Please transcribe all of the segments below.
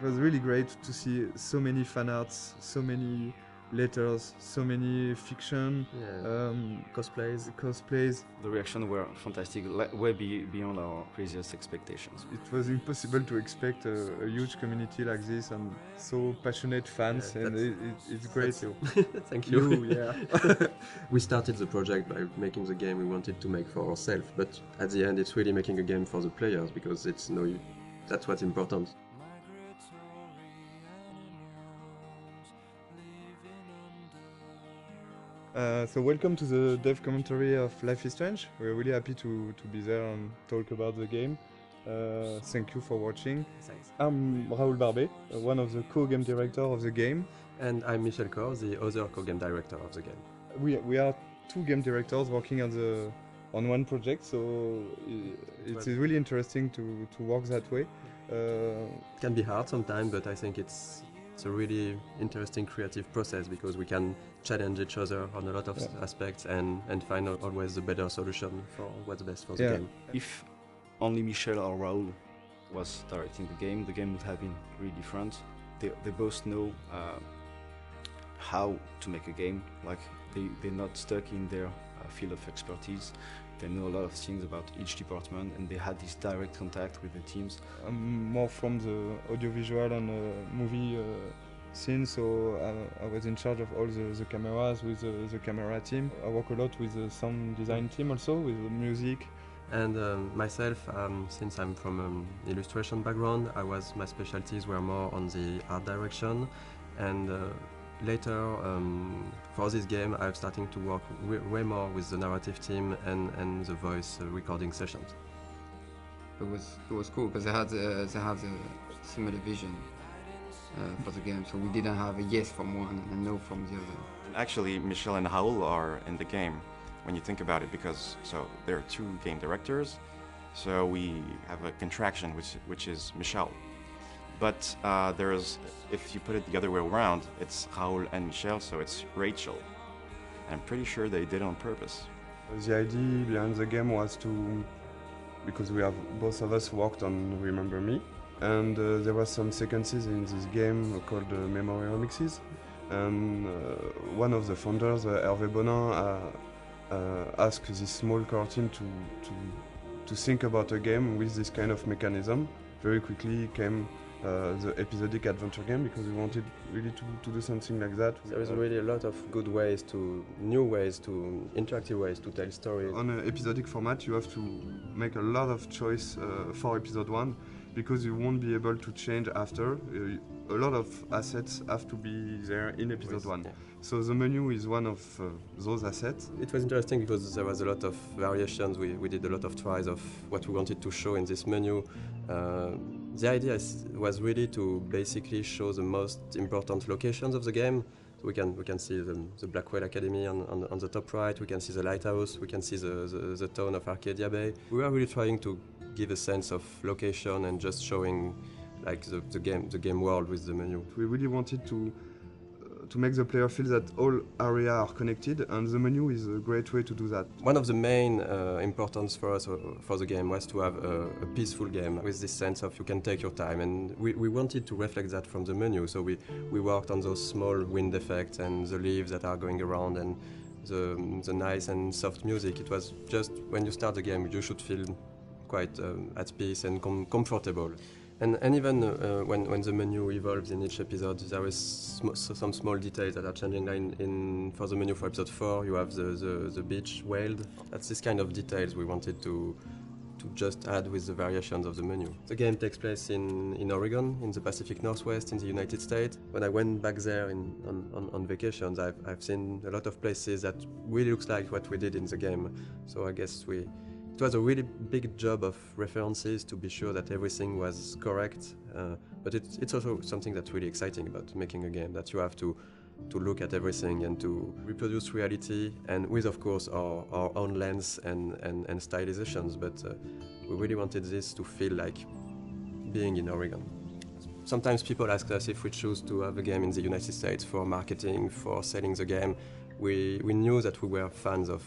was really great to see so many fan arts, so many letters, so many fiction, cosplays. The reactions were fantastic, way beyond our previous expectations. It was impossible to expect a huge community like this and so passionate fans, and it's great. Thank you. Yeah. We started the project by making the game we wanted to make for ourselves, but at the end it's really making a game for the players, because that's what's important. So welcome to the dev commentary of Life is Strange. We're really happy to be there and talk about the game. Thank you for watching. Thanks. I'm Raoul Barbet, one of the co-game director of the game. And I'm Michel Cor, the other co-game director of the game. We are two game directors working on one project, so it's really interesting to work that way. It can be hard sometimes, but I think it's a really interesting creative process, because we can challenge each other on a lot of aspects and find out always the better solution for what's best for the game. If only Michel or Raoul was directing the game would have been really different. They both know how to make a game. Like they're not stuck in their field of expertise. They know a lot of things about each department, and they had this direct contact with the teams. I'm more from the audiovisual and movie scene, so I was in charge of all the cameras with the camera team. I work a lot with the sound design team also, with the music. And myself, since I'm from an illustration background, my specialties were more on the art direction, and later, for this game, I'm starting to work way more with the narrative team and the voice recording sessions. It was cool because they had a similar vision for the game, so we didn't have a yes from one and a no from the other. Actually, Michel and Raoul are in the game when you think about it, because there are two game directors, so we have a contraction which is Michel. But if you put it the other way around, it's Raoul and Michel, so it's Rachel. And I'm pretty sure they did it on purpose. The idea behind the game was because both of us worked on Remember Me, and there were some sequences in this game called Memory Remixes, and one of the founders, Hervé Bonin, asked this small core team to think about a game with this kind of mechanism. Very quickly came the episodic adventure game, because we wanted really to do something like that. There is really a lot of good interactive ways to tell stories. On an episodic format, you have to make a lot of choice for episode 1, because you won't be able to change after. A lot of assets have to be there in episode 1. Yeah. So the menu is one of those assets. It was interesting because there was a lot of variations. We did a lot of tries of what we wanted to show in this menu. The idea was really to basically show the most important locations of the game. So we can see the Blackwell Academy on the top right. We can see the lighthouse. We can see the town of Arcadia Bay. We were really trying to give a sense of location and just showing like the game world with the menu. We really wanted to make the player feel that all areas are connected, and the menu is a great way to do that. One of the main importance for us for the game was to have a peaceful game with this sense of you can take your time, and we wanted to reflect that from the menu. So we worked on those small wind effects and the leaves that are going around and the nice and soft music. It was just when you start the game you should feel quite at peace and comfortable. And even when the menu evolves in each episode, there is some small details that are changing. Like for the menu for episode 4, you have the beach wailed. That's this kind of details we wanted to just add with the variations of the menu. The game takes place in Oregon, in the Pacific Northwest, in the United States. When I went back there on vacations, I've seen a lot of places that really looks like what we did in the game. So I guess it was a really big job of references to be sure that everything was correct, but it's also something that's really exciting about making a game, that you have to look at everything and to reproduce reality, and with, of course, our own lens and stylizations, but we really wanted this to feel like being in Oregon. Sometimes people ask us if we choose to have a game in the United States for marketing, for selling the game. We knew that we were fans of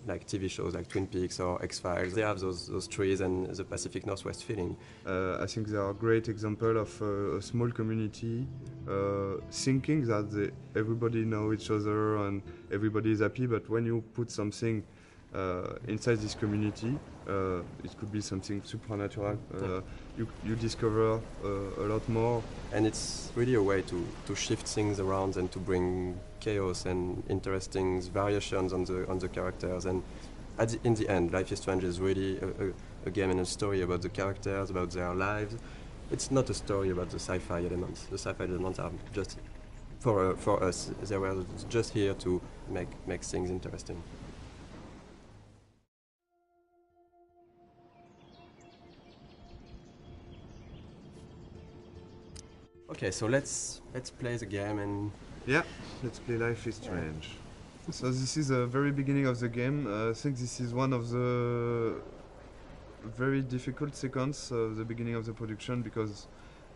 like TV shows like Twin Peaks or X-Files. They have those trees and the Pacific Northwest feeling. I think they are a great example of a small community thinking that everybody know each other and everybody is happy, but when you put something inside this community, it could be something supernatural. You discover a lot more. And it's really a way to shift things around and to bring chaos and interesting variations on the characters. And in the end, Life is Strange is really a game and a story about the characters, about their lives. It's not a story about the sci-fi elements. The sci-fi elements are just, for us, they were just here to make things interesting. Okay, so let's play the game and... Yeah, let's play Life is Strange. So this is the very beginning of the game. I think this is one of the very difficult sequences of the beginning of the production, because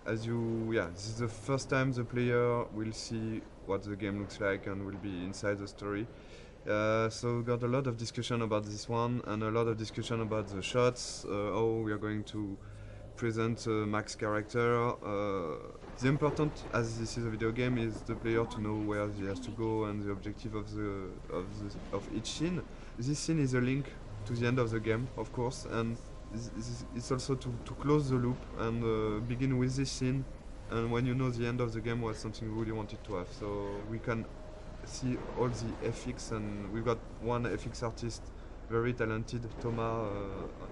this is the first time the player will see what the game looks like and will be inside the story. So we got a lot of discussion about this one and a lot of discussion about the shots, how we are going to present Max's character. The important, as this is a video game, is the player to know where he has to go and the objective of each scene. This scene is a link to the end of the game, of course, and it's also to close the loop and begin with this scene. And when you know the end of the game was something we really wanted to have, so we can see all the FX, and we've got one FX artist, very talented, Thomas.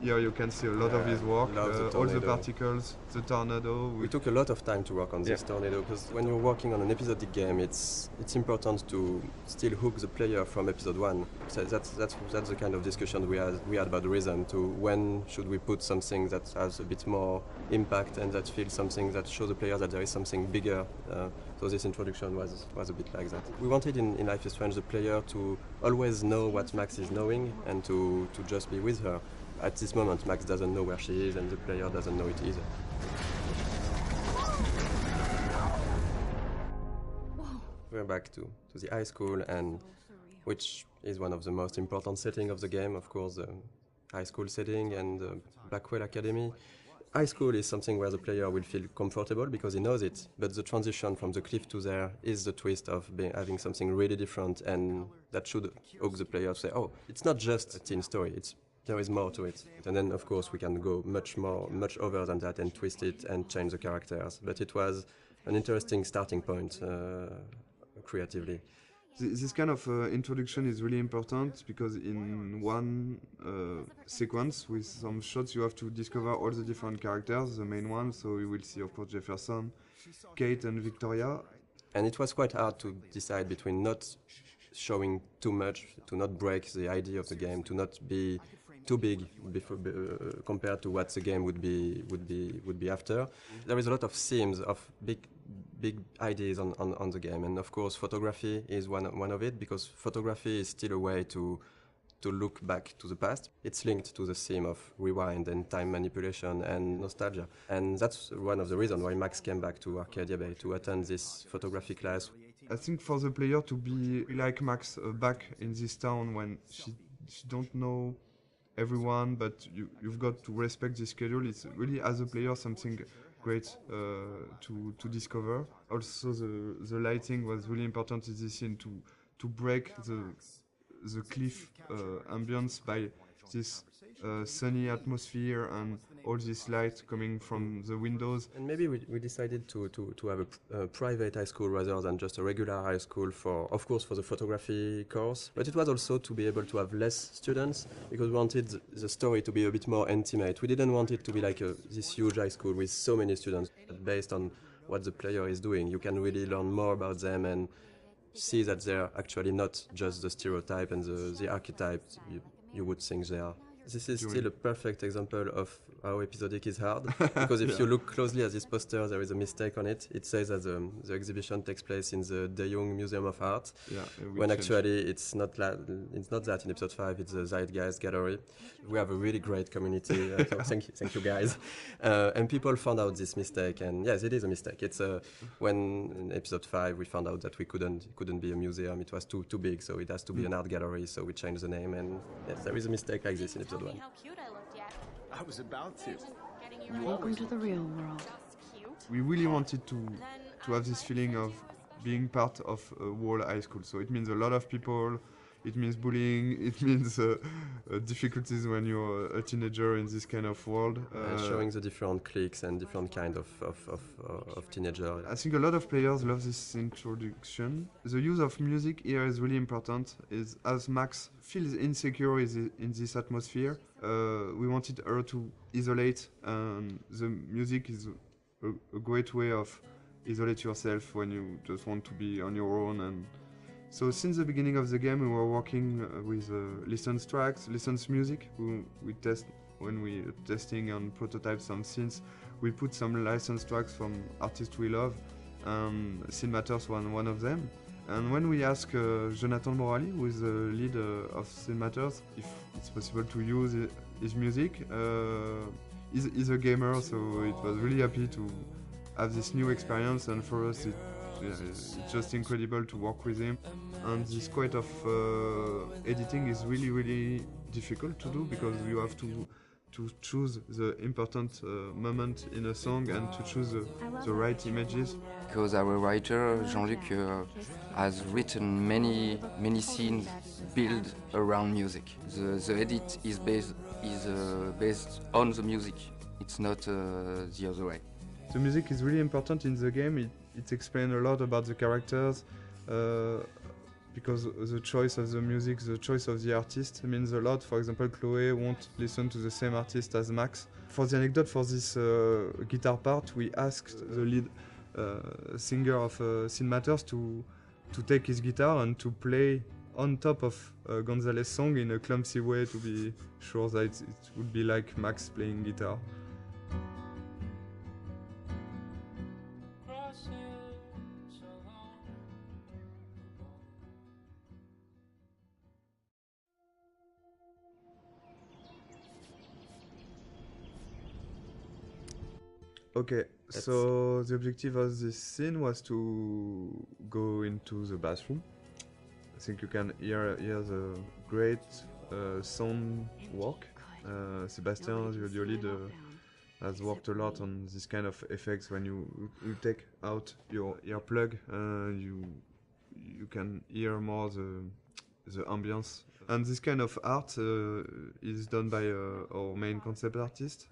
Here you can see a lot of his work, all the particles, the tornado. We took a lot of time to work on this tornado, because when you're working on an episodic game, it's important to still hook the player from episode 1. So that's the kind of discussion we had about the reason to when should we put something that has a bit more impact and that feels something that shows the player that there is something bigger. So this introduction was a bit like that. We wanted in Life is Strange the player to always know what Max is knowing and to just be with her. At this moment, Max doesn't know where she is and the player doesn't know it either. We're back to the high school, and which is one of the most important settings of the game, of course, the high school setting and the Blackwell Academy. High school is something where the player will feel comfortable because he knows it, but the transition from the cliff to there is the twist of having something really different, and that should hook the player to say, oh, it's not just a teen story, there is more to it. And then, of course, we can go much over than that and twist it and change the characters. But it was an interesting starting point creatively. This kind of introduction is really important because in one sequence with some shots you have to discover all the different characters, the main ones, so you will see of course Jefferson, Kate and Victoria. And it was quite hard to decide between not showing too much, to not break the idea of the game, to not be too big compared to what the game would be after. There is a lot of themes of big ideas on the game, and of course photography is one of it, because photography is still a way to look back to the past. It's linked to the theme of rewind and time manipulation and nostalgia, and that's one of the reasons why Max came back to Arcadia Bay to attend this photography class. I think for the player to be like Max back in this town when she don't know everyone, but you've got to respect the schedule. It's really, as a player, something great to discover. Also, the lighting was really important in this scene to break the cliff ambience by this sunny atmosphere and all this light coming from the windows. And maybe we decided to have a private high school rather than just a regular high school of course, for the photography course. But it was also to be able to have less students, because we wanted the story to be a bit more intimate. We didn't want it to be like this huge high school with so many students. But based on what the player is doing, you can really learn more about them and see that they're actually not just the stereotype and the archetype you would think they are. This is doing. still a perfect example of how episodic is hard, because if you look closely at this poster, there is a mistake on it. It says that the exhibition takes place in the De Jong Museum of Art, Yeah, when actually it's not that in episode 5, it's the Zeitgeist Gallery. We have a really great community, so thank you guys. And people found out this mistake, and yes, it is a mistake. It's when in episode 5 we found out that we couldn't be a museum, it was too big, so it has to be an art gallery, so we changed the name, and yes, there is a mistake like this in episode 1. How cute I looked yet. I was about to. Welcome to the real world. We really wanted to have this feeling of being part of a whole high school. So it means a lot of people, it means bullying, it means difficulties when you're a teenager in this kind of world. And showing the different cliques and different kind of teenager. I think a lot of players love this introduction. The use of music here is really important. Is as Max feels insecure in this atmosphere, we wanted her to isolate, and the music is a great way of isolate yourself when you just want to be on your own. And so since the beginning of the game we were working with licensed tracks, licensed music. We test when we are testing and prototype some scenes, we put some licensed tracks from artists we love, and Scene Matters was one of them. And when we asked Jonathan Morali, who is the lead of Scene Matters, if it's possible to use his music, he's a gamer, so it was really happy to have this new experience, and for us it's just incredible to work with him. And this kind of editing is really difficult to do, because you have to choose the important moment in a song and to choose the right images. Because our writer Jean-Luc has written many scenes built around music. The edit is based on the music. It's not the other way. The music is really important in the game. It explains a lot about the characters, because the choice of the music, the choice of the artist means a lot. For example, Chloe won't listen to the same artist as Max. For the anecdote, for this guitar part, we asked the lead singer of Scene Matters to take his guitar and to play on top of Gonzalez's song in a clumsy way, to be sure that it would be like Max playing guitar. Okay, so the objective of this scene was to go into the bathroom. I think you can hear the great sound work. Sebastian, the audio lead, has worked a lot on this kind of effects. When you take out your earplug, you can hear more the ambience. And this kind of art is done by our main concept artist.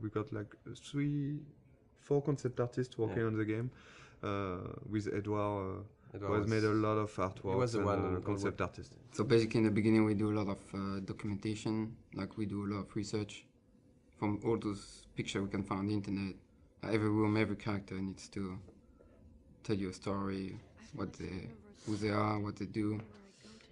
We got like 4 concept artists working on the game, with Edouard, who has made a lot of artwork. He was the one concept artist. So basically in the beginning we do a lot of documentation, like we do a lot of research. From all those pictures we can find on the internet, every room, every character needs to tell you a story, who they are, what they do.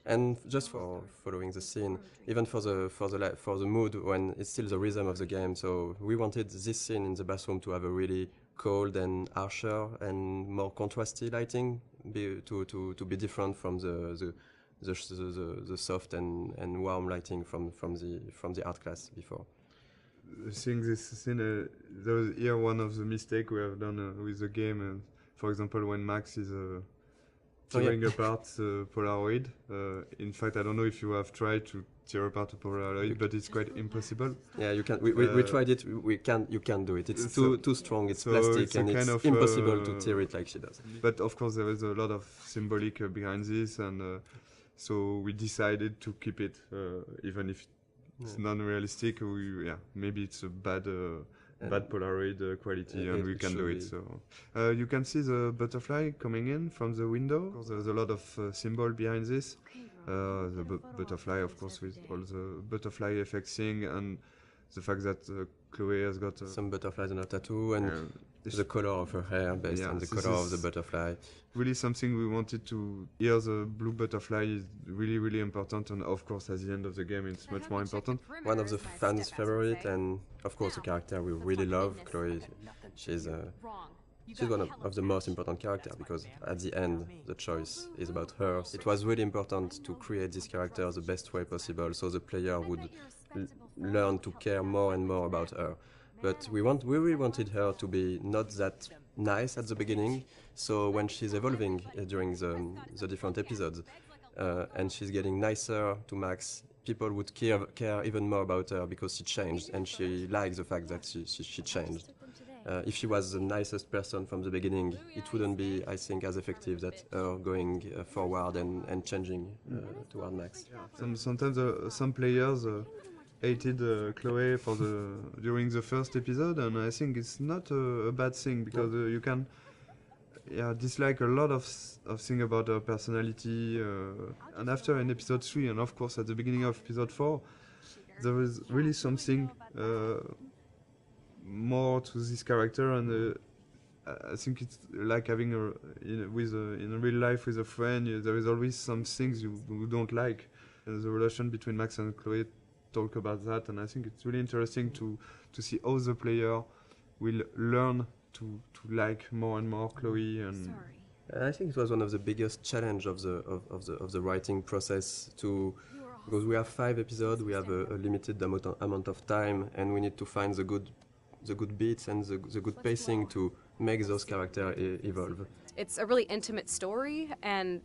And just for following the scene, even for the mood, when it's still the rhythm of the game. So we wanted this scene in the bathroom to have a really cold and harsher and more contrasty lighting, to be different from the soft and warm lighting from the art class before. Seeing this scene, there was here one of the mistakes we have done with the game. For example, when Max is tearing apart the Polaroid. In fact, I don't know if you have tried to tear apart a Polaroid, but it's quite impossible. Yeah, you can. We tried it. You can't do it. It's too strong. It's plastic, and it's impossible to tear it like she does. But of course, there is a lot of symbolic behind this, and so we decided to keep it, even if it's non-realistic. Maybe it's a bad Polaroid quality, and we can do it. So you can see the butterfly coming in from the window. Of course, there's a lot of symbol behind this. The butterfly, of course, with all the butterfly effects thing, and the fact that Chloe has got some butterflies on her tattoo, and the color of her hair based on the color of the butterfly. Really something we wanted to hear. The blue butterfly is really, really important, and of course at the end of the game it's much more important. One of the fans' favorite, and of course a character we really love, Chloe. She's one of the most important characters because at the end the choice is about her. It was really important to create this character the best way possible so the player would learn to care more and more about her. But we really wanted her to be not that nice at the beginning, so when she's evolving during the different episodes and she's getting nicer to Max, people would care even more about her because she changed, and she likes the fact that she changed. If she was the nicest person from the beginning, it wouldn't be, I think, as effective that her going forward and changing toward Max. Sometimes some players hated Chloe during the first episode, and I think it's not a bad thing because you can dislike a lot of things about her personality, and after in episode 3 and of course at the beginning of episode 4 there is really something more to this character, and I think it's like having in real life with a friend. There is always some things you don't like. The relation between Max and Chloe talk about that, and I think it's really interesting to see how the player will learn to like more and more Chloe. And I think it was one of the biggest challenge of the writing process because we have 5 episodes, we have a limited amount of time, and we need to find the good beats and the good pacing to make those characters evolve. It's a really intimate story, and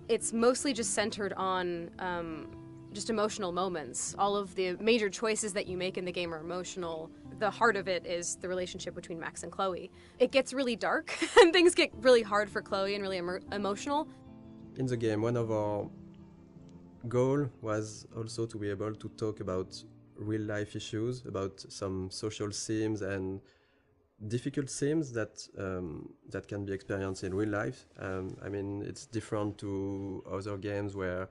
it's mostly just centered on just emotional moments. All of the major choices that you make in the game are emotional. The heart of it is the relationship between Max and Chloe. It gets really dark and things get really hard for Chloe and really emotional. In the game, one of our goals was also to be able to talk about real life issues, about some social themes and difficult themes that can be experienced in real life. I mean, it's different to other games where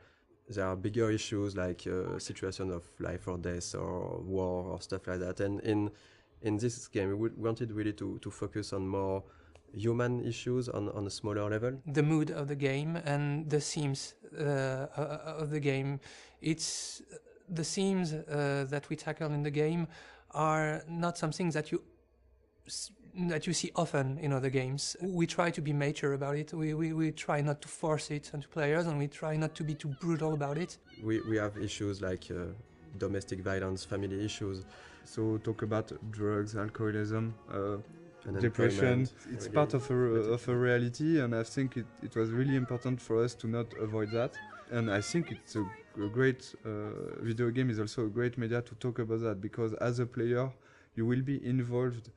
there are bigger issues like situation of life or death or war or stuff like that. And in this game, we wanted really to focus on more human issues on a smaller level. The mood of the game and the themes of the game. It's the themes that we tackle in the game are not something that you see often in other games. We try to be mature about it. We try not to force it onto players, and we try not to be too brutal about it. We have issues like domestic violence, family issues. So talk about drugs, alcoholism, depression. It's part of a reality, and I think it was really important for us to not avoid that. And I think it's a great video game is also a great media to talk about that, because as a player you will be involved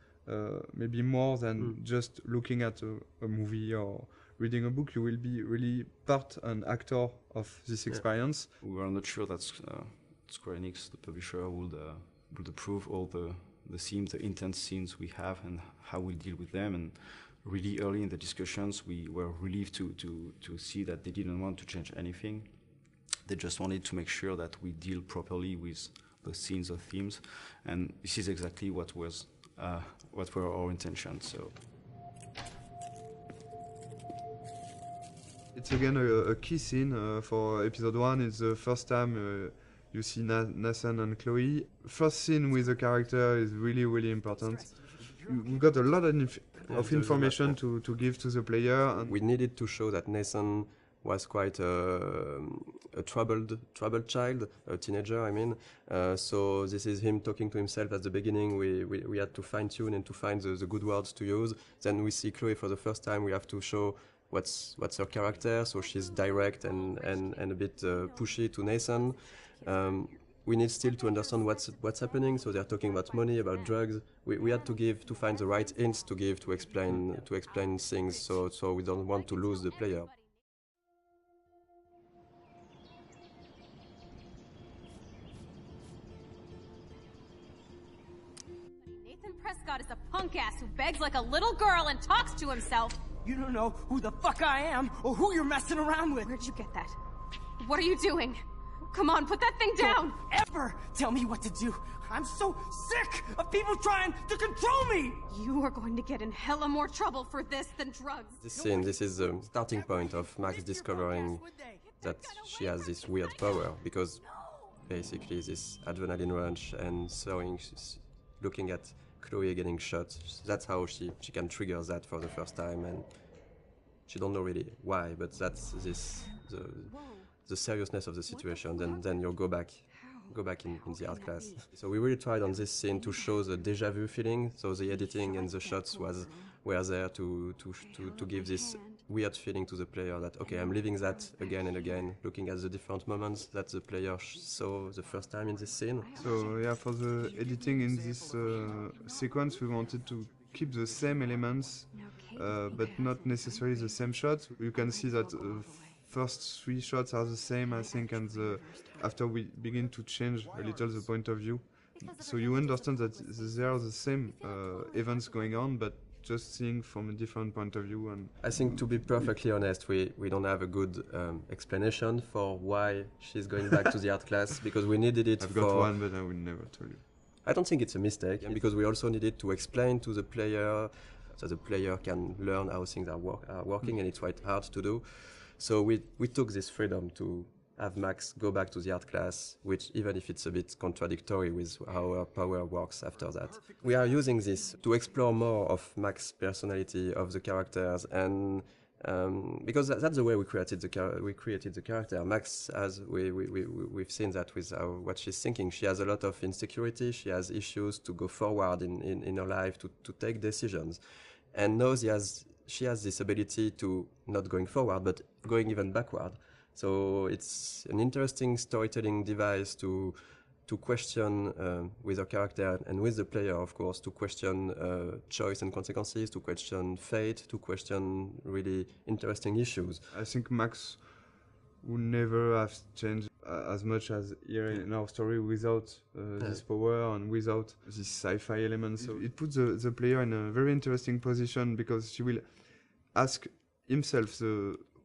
maybe more than just looking at a movie or reading a book. You will be really part and actor of this experience. We were not sure that Square Enix, the publisher, would approve all the themes, the intense scenes we have and how we deal with them. And really early in the discussions, we were relieved to see that they didn't want to change anything. They just wanted to make sure that we deal properly with the scenes or themes, and this is exactly what were our intentions. So it's again a key scene for episode 1. It's the first time you see Nathan and Chloe. First scene with the character is really, really important. We got a lot of information to give to the player. And we needed to show that Nathan was quite a troubled child, a teenager, I mean. So this is him talking to himself at the beginning. We had to fine-tune and to find the good words to use. Then we see Chloe for the first time. We have to show what's her character. So she's direct and a bit pushy to Nathan. We need still to understand what's happening. So they're talking about money, about drugs. We had to find the right hints to give to explain things. So we don't want to lose the player. Prescott is a punk ass who begs like a little girl and talks to himself. You don't know who the fuck I am or who you're messing around with. Where'd you get that? What are you doing? Come on, put that thing down! Ever tell me what to do. I'm so sick of people trying to control me! You are going to get in hella more trouble for this than drugs. This scene, this is the starting point of Max discovering that she has this weird power, because basically this adrenaline rush and looking at Chloe getting shot, that's how she can trigger that for the first time, and she don't know really why, but that's the seriousness of the situation. Then you'll go back in the art class. So we really tried on this scene to show the déjà vu feeling. So the editing and the shots were there to give this weird feeling to the player that, okay, I'm living that again and again, looking at the different moments that the player saw the first time in this scene. So yeah, for the editing in this sequence, we wanted to keep the same elements, but not necessarily the same shots. You can see that first 3 shots are the same, I think, and after we begin to change a little the point of view. So you understand that there are the same events going on, but just seeing from a different point of view. And I think, to be perfectly honest, we don't have a good explanation for why she's going back to the art class, because we needed it I've got one, but I will never tell you. I don't think it's a mistake, because we also needed to explain to the player so the player can learn how things are working, and it's quite hard to do. So we took this freedom to have Max go back to the art class, which, even if it's a bit contradictory with how her power works after that. We are using this to explore more of Max's personality, of the characters, and because that's the way we created the character. Max, as we've seen that with what she's thinking, she has a lot of insecurity, she has issues to go forward in her life, to take decisions. And now she has this ability to not going forward, but going even backward. So it's an interesting storytelling device to question with her character and with the player, of course, to question choice and consequences, to question fate, to question really interesting issues. I think Max would never have changed as much as here in our story without this power and without this sci-fi element. So it puts the player in a very interesting position, because she will ask himself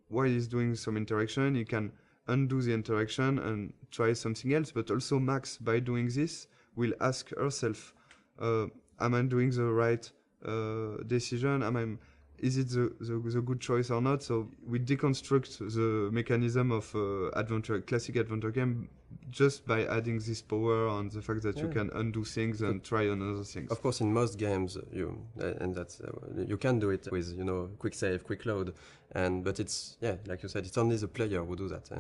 why he's doing some interaction. He can undo the interaction and try something else, but also Max, by doing this, will ask herself, am I doing the right decision? Is it the good choice or not? So we deconstruct the mechanism of classic adventure game, just by adding this power and the fact that you can undo things and try another things. Of course, in most games, you can do it with quick save, quick load, but it's like you said, it's only the player who do that,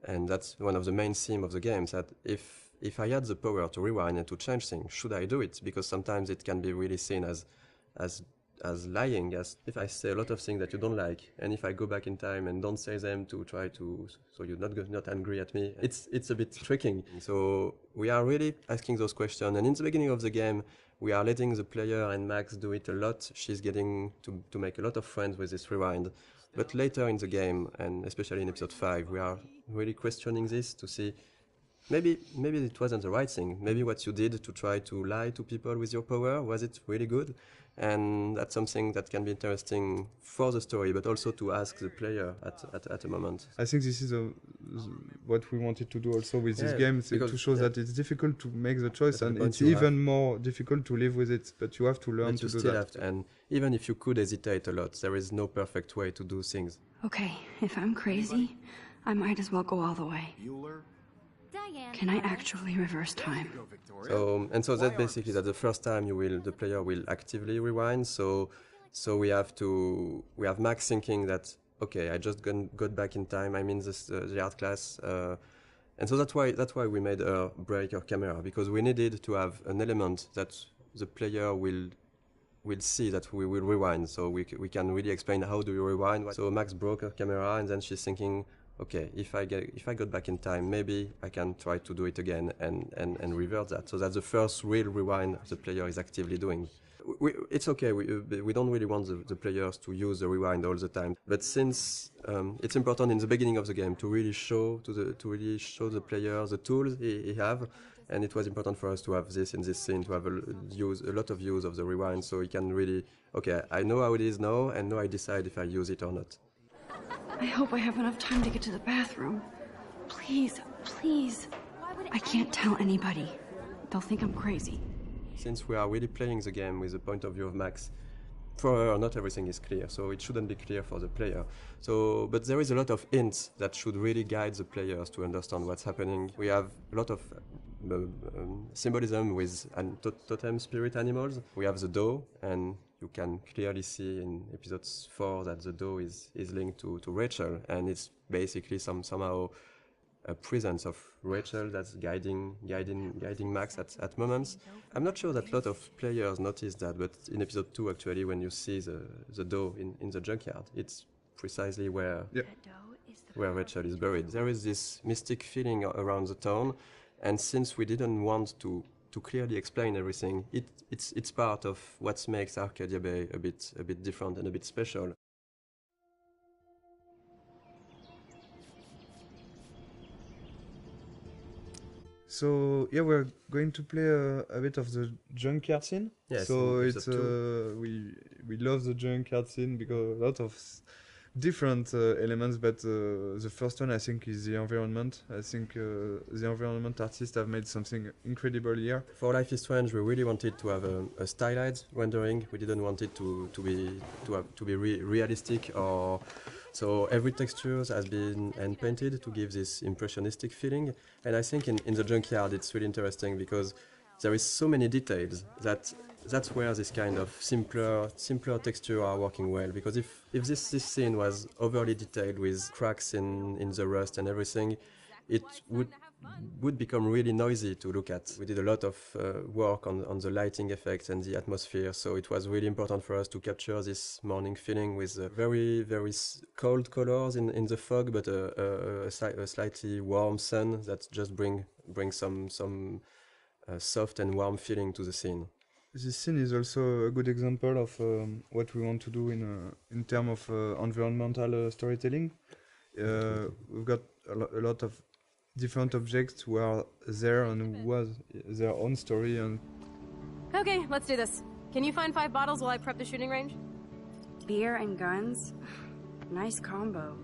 and that's one of the main themes of the games. That if I had the power to rewind and to change things, should I do it? Because sometimes it can be really seen as lying, as if I say a lot of things that you don't like, and if I go back in time and don't say them to try to, so you're not angry at me, it's a bit tricking. So we are really asking those questions, and in the beginning of the game, we are letting the player and Max do it a lot. She's getting to make a lot of friends with this rewind. But later in the game, and especially in episode 5, we are really questioning this to see maybe it wasn't the right thing. Maybe what you did to try to lie to people with your power, was it really good? And that's something that can be interesting for the story, but also to ask the player at a moment. I think this is what we wanted to do also with this game, to show that it's difficult to make the choice, and it's even more difficult to live with it, but you have to learn to do that. And even if you could hesitate a lot, there is no perfect way to do things. Okay, if I'm crazy, I might as well go all the way. Can I actually reverse time? So that's basically that the first time the player will actively rewind. So we have Max thinking that, okay, I just got back in time. I'm in the art class, and so that's why we made her break her camera, because we needed to have an element that the player will see that we will rewind. So we can really explain how do you rewind. So Max broke her camera, and then she's thinking, okay, if I got back in time, maybe I can try to do it again and revert that. So that's the first real rewind the player is actively doing. It's okay. We don't really want the players to use the rewind all the time. But since it's important in the beginning of the game to really show the player the tools he have, and it was important for us to have this in this scene, to have a lot of use of the rewind, so he can really, okay, I know how it is now, and now I decide if I use it or not. I hope I have enough time to get to the bathroom. Please, Please. I can't tell anybody. They'll think I'm crazy. Since we are really playing the game with the point of view of Max, for her, not everything is clear, so it shouldn't be clear for the player. But there is a lot of hints that should really guide the players to understand what's happening. We have a lot of symbolism with totem spirit animals. We have the doe, and you can clearly see in episode 4 that the doe is linked to Rachel, and it's basically somehow a presence of Rachel that's guiding Max at moments. I'm not sure that a lot of players notice that, but in episode 2 actually, when you see the doe in the junkyard, it's precisely where Rachel is buried. There is this mystic feeling around the town, and since we didn't want to clearly explain everything, it's part of what makes Arcadia Bay a bit different and a bit special. So yeah, we're going to play a bit of the junkyard scene. Yes, so it's we love the junkyard scene because a lot of different elements, but the first one I think is the environment. I think the environment artists have made something incredible here. For Life is Strange, we really wanted to have a stylized rendering. We didn't want it to be realistic, or so every texture has been hand painted to give this impressionistic feeling. And I think in the junkyard it's really interesting because there is so many details that's where this kind of simpler texture are working well. Because if this scene was overly detailed with cracks in the rust and everything, it would become really noisy to look at. We did a lot of work on the lighting effects and the atmosphere, so it was really important for us to capture this morning feeling with very cold colors in the fog, but a slightly warm sun that just bring some soft and warm feeling to the scene. This scene is also a good example of what we want to do in terms of environmental storytelling. We've got a lot of different objects who are there and who has their own story. And Okay, let's do this. Can you find 5 bottles while I prep the shooting range? Beer and guns? Nice combo.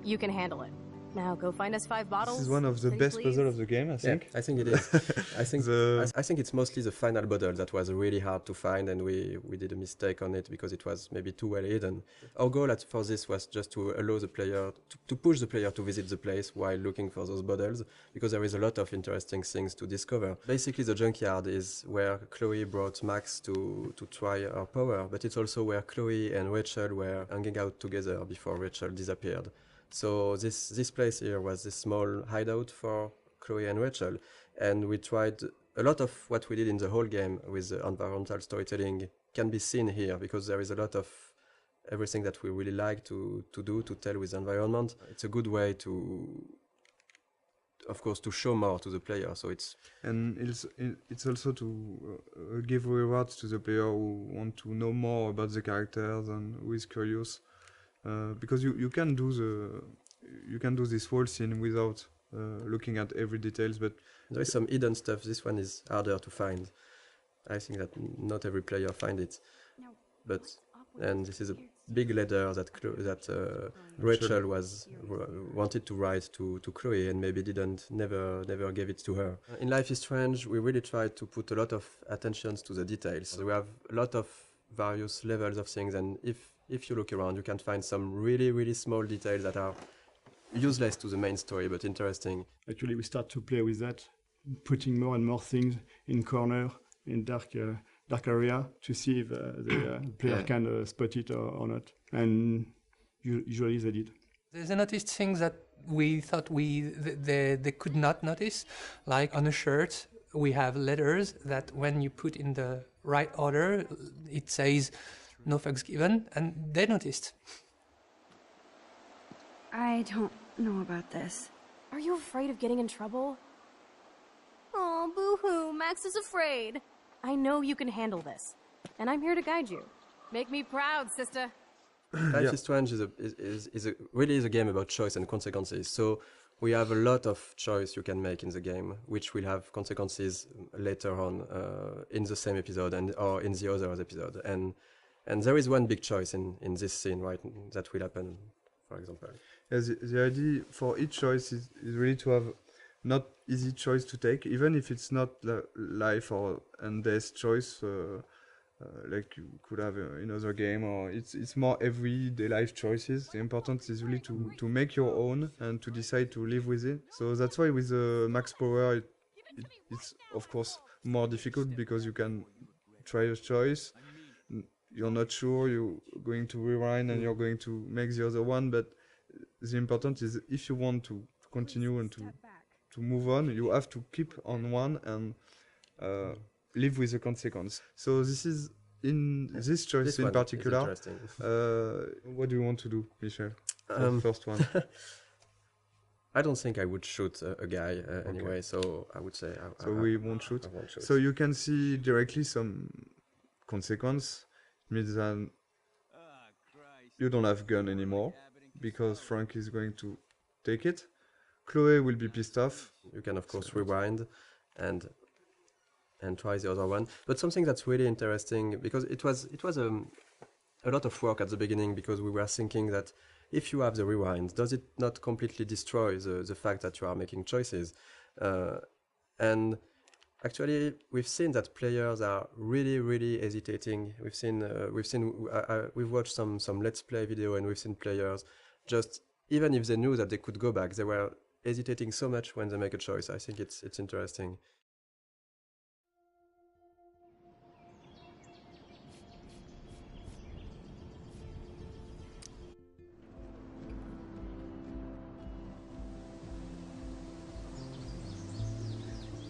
You can handle it. Now go find us 5 bottles. This is one of the best puzzles of the game, I think. Yeah, I think it is. I think it's mostly the final bottle that was really hard to find, and we did a mistake on it because it was maybe too well hidden. Our goal for this was just to allow the player, to push the player to visit the place while looking for those bottles, because there is a lot of interesting things to discover. Basically, the junkyard is where Chloe brought Max to try her power, but it's also where Chloe and Rachel were hanging out together before Rachel disappeared. So this place here was this small hideout for Chloe and Rachel, and we tried a lot of what we did in the whole game with the environmental storytelling can be seen here, because there is a lot of everything that we really like to tell with the environment. It's a good way to, of course, to show more to the player. So it's also to give rewards to the player who want to know more about the characters and who is curious. Because you can do this whole scene without looking at every details, but there is some hidden stuff. This one is harder to find. I think that not every player find it. And this is a big letter that Rachel wanted to write to Chloe and maybe never gave it to her. In Life is Strange, we really tried to put a lot of attentions to the details. We have a lot of various levels of things, and if you look around, you can find some really small details that are useless to the main story, but interesting. Actually, we start to play with that, putting more and more things in corner, in dark area, to see if the player can spot it or not. And usually they did. They noticed things that we thought they could not notice, like on a shirt we have letters that when you put in the right order, it says "No fucks given," and they noticed. I don't know about this. Are you afraid of getting in trouble? Oh, boo-hoo, Max is afraid. I know you can handle this, and I'm here to guide you. Make me proud, sister. Life is Strange really is a game about choice and consequences. So we have a lot of choice you can make in the game, which will have consequences later on in the same episode or in the other episode. And there is one big choice in this scene, right, that will happen for example. Yeah, the idea for each choice is really to have not easy choice to take, even if it's not life or and death choice, like you could have in other game, or it's more everyday life choices. The important is really to make your own and to decide to live with it. So that's why with the max power, it's of course more difficult because you can try a choice. You're not sure, you're going to rewind and you're going to make the other one, but the important is if you want to continue and to move on, you have to keep on one and live with the consequence. So this is in this choice This in one particular. is interesting. What do you want to do, Michel? For the first one. I don't think I would shoot a guy anyway, so I would say we won't shoot. I won't shoot. So you can see directly some consequence. It means that you don't have gun anymore because Frank is going to take it. Chloe will be pissed off. You can of course rewind and try the other one. But something that's really interesting, because it was a lot of work at the beginning, because we were thinking that if you have the rewind, does it not completely destroy the fact that you are making choices? And actually, we've seen that players are really hesitating. We've watched some Let's Play video, and we've seen players just, even if they knew that they could go back, they were hesitating so much when they make a choice. I think it's interesting.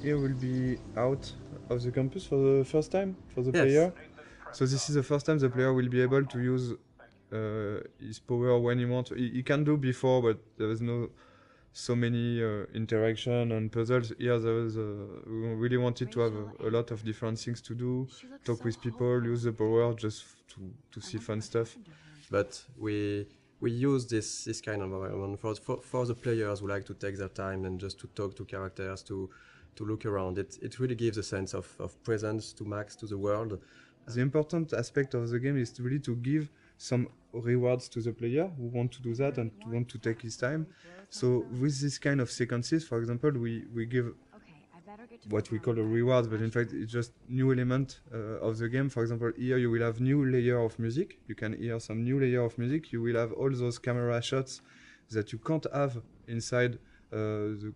Here we'll be out of the campus for the first time for the Yes. player. So this is the first time the player will be able to use his power when he wants. He can do before, but there is no so many interaction and puzzles. Here we really wanted to have a lot of different things to do, talk with people, use the power just to see fun stuff. But we use this kind of environment for the players who like to take their time and just to talk to characters, to look around. It really gives a sense of presence to Max, to the world. The important aspect of the game is really to give some rewards to the player who want to do that and want to take his time. So with this kind of sequences, for example, we give what we call a reward, but in fact it's just new element of the game. For example, here you will have new layer of music. You can hear some new layer of music. You will have all those camera shots that you can't have inside the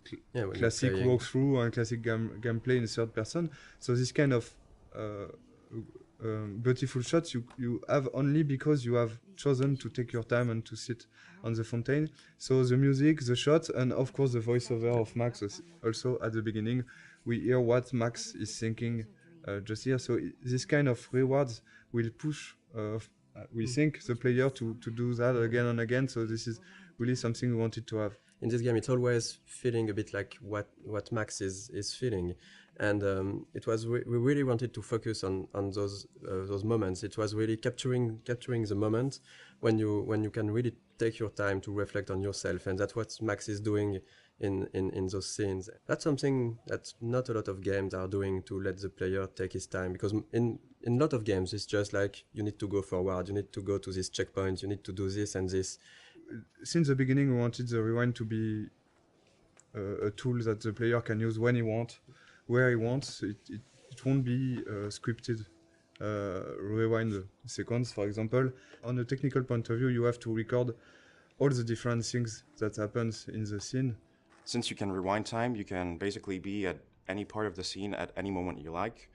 classic walkthrough and classic gameplay in third person. So this kind of beautiful shots you have only because you have chosen to take your time and to sit on the fountain. So the music, the shots, and of course the voiceover of Max also at the beginning. We hear what Max is thinking just here. So this kind of rewards will push, we think, the player to do that again and again. So this is really something we wanted to have. In this game, it's always feeling a bit like what Max is feeling. And it was we really wanted to focus on those moments. It was really capturing the moment when you can really take your time to reflect on yourself, and that's what Max is doing in those scenes. That's something that not a lot of games are doing, to let the player take his time, because in a lot of games it's just like you need to go forward, you need to go to this checkpoint, you need to do this and this. Since the beginning, we wanted the rewind to be a tool that the player can use when he wants, where he wants. It won't be scripted rewind sequence, for example. On a technical point of view, you have to record all the different things that happens in the scene. Since you can rewind time, you can basically be at any part of the scene at any moment you like.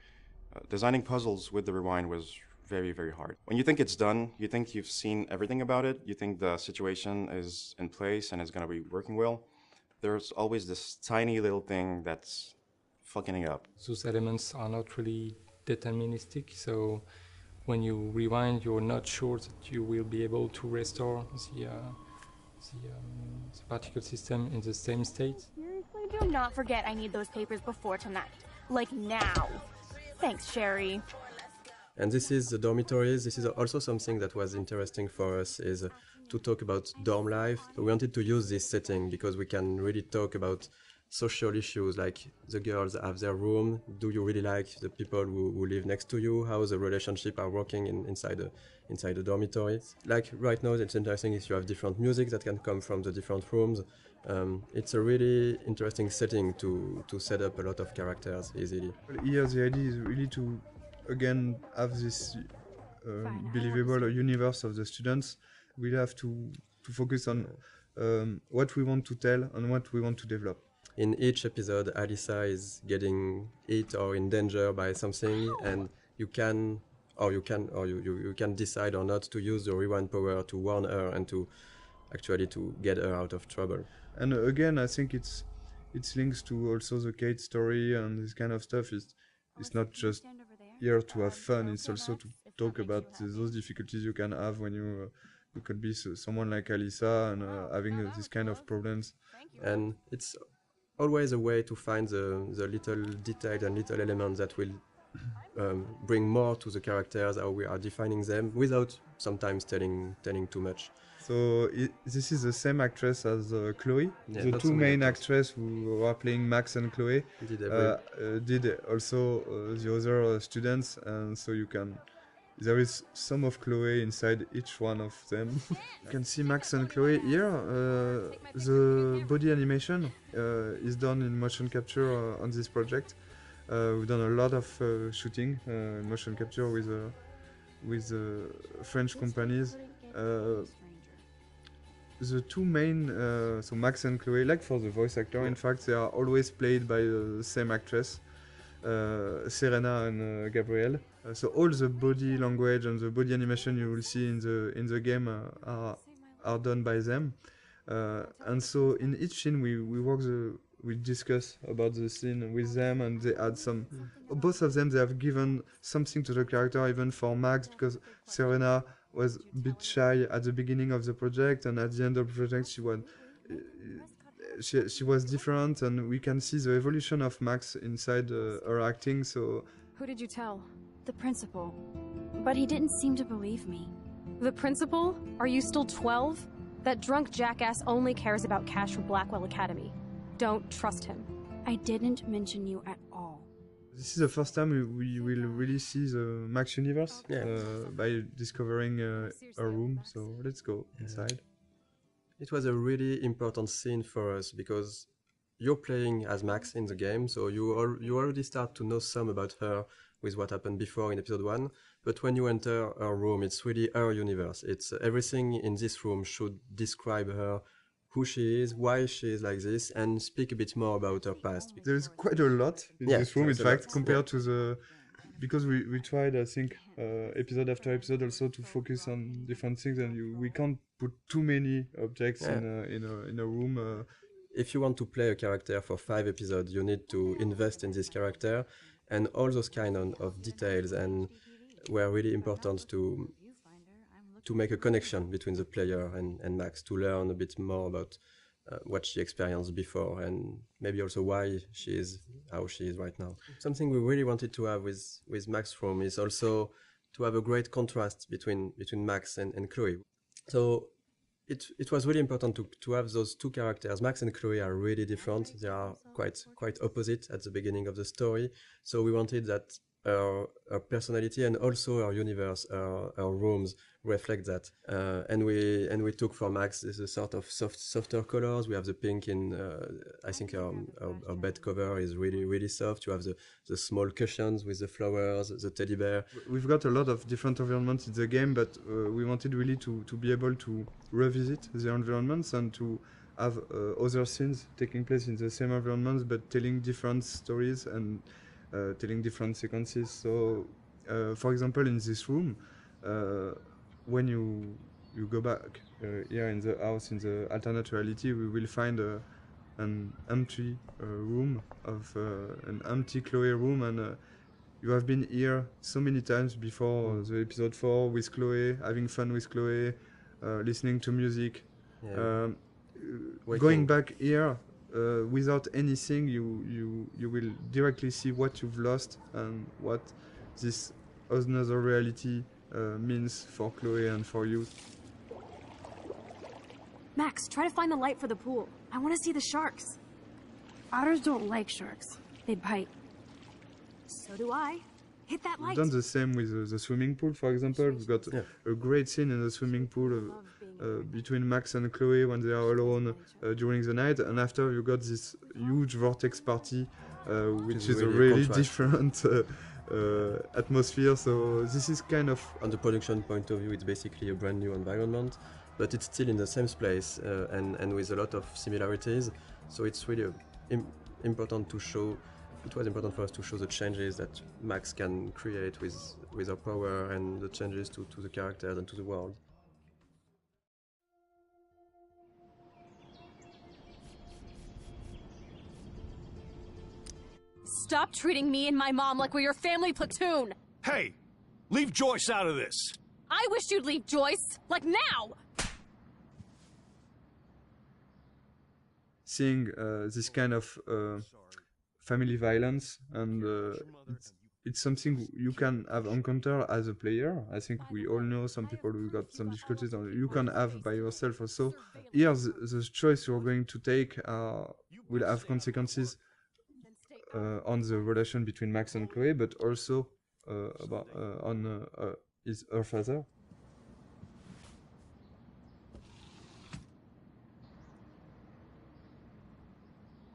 Designing puzzles with the rewind was very hard. When you think it's done, you think you've seen everything about it, you think the situation is in place and is going to be working well, there's always this tiny little thing that's fucking it up. Those elements are not really deterministic, so when you rewind, you're not sure that you will be able to restore the particle system in the same state. Seriously, do not forget I need those papers before tonight. Like now. Thanks, Sherry. And this is the dormitories. This is also something that was interesting for us, is to talk about dorm life. We wanted to use this setting because we can really talk about social issues, like the girls have their room. Do you really like the people who live next to you? How the relationship are working inside the dormitory? Like right now, it's interesting if you have different music that can come from the different rooms. It's a really interesting setting to set up a lot of characters easily. Here the idea is really to again have this believable universe of the students. We have to focus on what we want to tell and what we want to develop. In each episode, Alyssa is getting hit or in danger by something, and you can decide or not to use the rewind power to warn her and to actually to get her out of trouble. And again, I think it's links to also the Kate story and this kind of stuff. It's not just here to have fun. It's also to talk about those difficulties you can have when you could be someone like Alyssa and having these kind of problems. And it's always a way to find the little details and little elements that will bring more to the characters, how we are defining them, without sometimes telling too much. So this is the same actress as Chloe. Yeah, the two main actresses who are playing Max and Chloe did also the other students, and so there is some of Chloe inside each one of them. You can see Max and Chloe here. The body animation is done in motion capture on this project. We've done a lot of shooting in motion capture with French companies. The two main, so Max and Chloe, like for the voice actor, in fact, they are always played by the same actress, Serena and Gabrielle. So all the body language and the body animation you will see in the game are done by them. And so in each scene we discuss about the scene with them, and they add some. Both of them, they have given something to the character, even for Max, because Serena was a bit shy at the beginning of the project, and at the end of the project she was different, and we can see the evolution of Max inside her acting. So who did you tell? The principal. But he didn't seem to believe me. The principal? Are you still 12? That drunk jackass only cares about cash for Blackwell Academy. Don't trust him. I didn't mention you at all. This is the first time we will really see the Max universe by discovering a room. So let's go inside. It was a really important scene for us because you're playing as Max in the game, so you already start to know some about her with what happened before in episode 1. But when you enter her room, it's really her universe. It's everything in this room should describe her, who she is, why she is like this, and speak a bit more about her past. There is quite a lot in this room, in fact, compared to the... Because we tried, I think, episode after episode also to focus on different things, and we can't put too many objects in a room. If you want to play a character for 5 episodes, you need to invest in this character, and all those kind of details and were really important to make a connection between the player and Max, to learn a bit more about what she experienced before, and maybe also why she is how she is right now. Something we really wanted to have with Max's room is also to have a great contrast between Max and Chloe. So it was really important to have those two characters. Max and Chloe are really different. They are quite opposite at the beginning of the story. So we wanted that her personality and also her universe, her rooms reflect that. And we took for Max this sort of softer colors. We have the pink in, I think our bed cover is really soft. You have the small cushions with the flowers, the teddy bear. We've got a lot of different environments in the game, but we wanted really to be able to revisit the environments and to have other scenes taking place in the same environments, but telling different stories and telling different sequences. So, for example, in this room, when you go back here in the house, in the alternate reality, we will find an empty room of an empty Chloe room, and you have been here so many times before the episode 4 with Chloe, having fun with Chloe, listening to music. Going back here without anything, you will directly see what you've lost and what this another reality means for Chloe and for you. Max, try to find the light for the pool. I want to see the sharks. Otters don't like sharks. They bite. So do I. Hit that We've light. done the same with the swimming pool, for example. We've got a great scene in the swimming pool between Max and Chloe when they are alone during the night, and after you got this huge vortex party, which is a really different atmosphere. So this is kind of... On the production point of view, it's basically a brand new environment, but it's still in the same place and with a lot of similarities. So it's really important to show. It was important for us to show the changes that Max can create with her power and the changes to the characters and to the world. Stop treating me and my mom like we're your family platoon! Hey! Leave Joyce out of this! I wish you'd leave Joyce! Like now! Seeing this kind of family violence, and it's something you can have encountered as a player. I think we all know some people who got some difficulties, and you can have by yourself also. Here, the choice you're going to take will have consequences on the relation between Max and Chloe, but also on her father.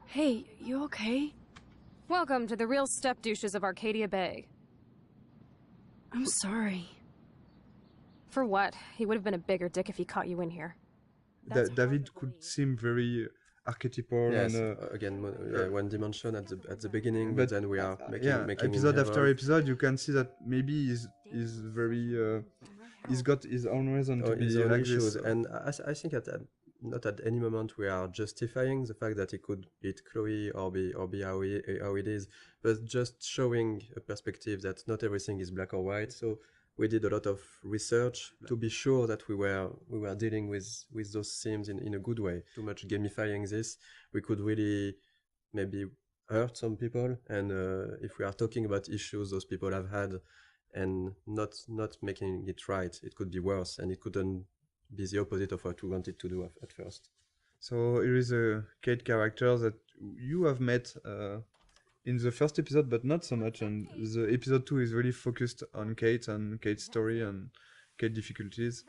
Hey, you okay? Welcome to the real step douches of Arcadia Bay. I'm sorry. For what? He would have been a bigger dick if he caught you in here. David could seem very archetypal. Yes, and again, one dimension at the beginning, but then we are making episode after episode, you can see that maybe he's very he's got his own reason to be like issues. this. And I think not at any moment we are justifying the fact that he could beat Chloe or be how it is, but just showing a perspective that not everything is black or white. So we did a lot of research to be sure that we were dealing with those themes in a good way. Too much gamifying this, we could really maybe hurt some people. And if we are talking about issues those people have had and not making it right, it could be worse, and it couldn't be the opposite of what we wanted to do at first. So here is a Kate character that you have met in the first episode, but not so much. And the episode 2 is really focused on Kate and Kate's story and Kate's difficulties.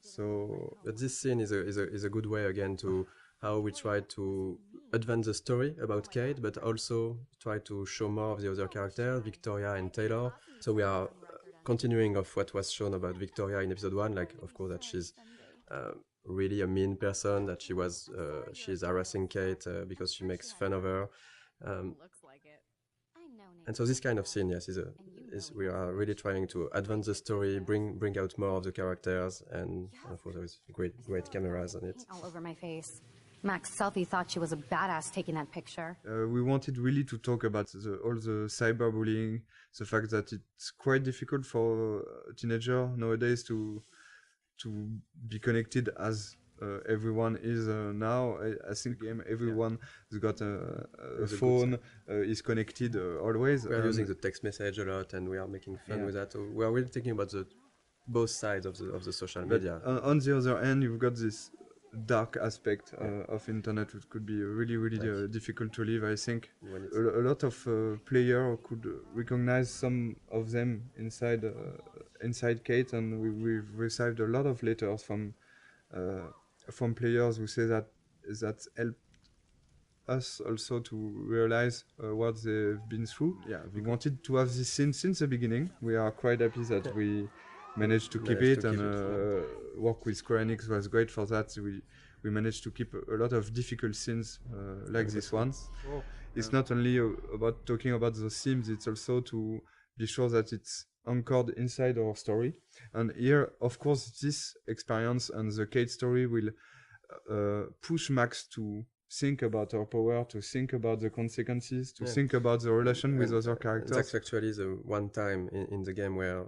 So, but this scene is a good way again to how we try to advance the story about Kate, but also try to show more of the other characters, Victoria and Taylor. So we are continuing of what was shown about Victoria in episode 1, like of course that she's really a mean person, that she's harassing Kate because she makes fun of her. And so this kind of scene, yes, is we are really trying to advance the story, bring out more of the characters, and of course there is great cameras on it. All over my face. Max Selfie thought she was a badass taking that picture. We wanted really to talk about all the cyberbullying, the fact that it's quite difficult for a teenager nowadays to be connected as everyone is now. I think everyone has got a phone, is connected always. We are using the text message a lot, and we are making fun with that. So we are really thinking about both sides of the social media. On the other hand, you've got this dark aspect of internet, which could be really difficult to live. I think a lot of players could recognize some of them inside Kate, and we've received a lot of letters from players who say that help us also to realize what they've been through. Yeah, we wanted to have this scene since the beginning. We are quite happy that we managed to keep it, and work with Square Enix was great for that. We managed to keep a lot of difficult scenes like this one. It's not only about talking about the themes, it's also to be sure that it's anchored inside our story. And here, of course, this experience and the Kate story will push Max to think about her power, to think about the consequences, to think about the relation with other characters. That's actually the one time in the game where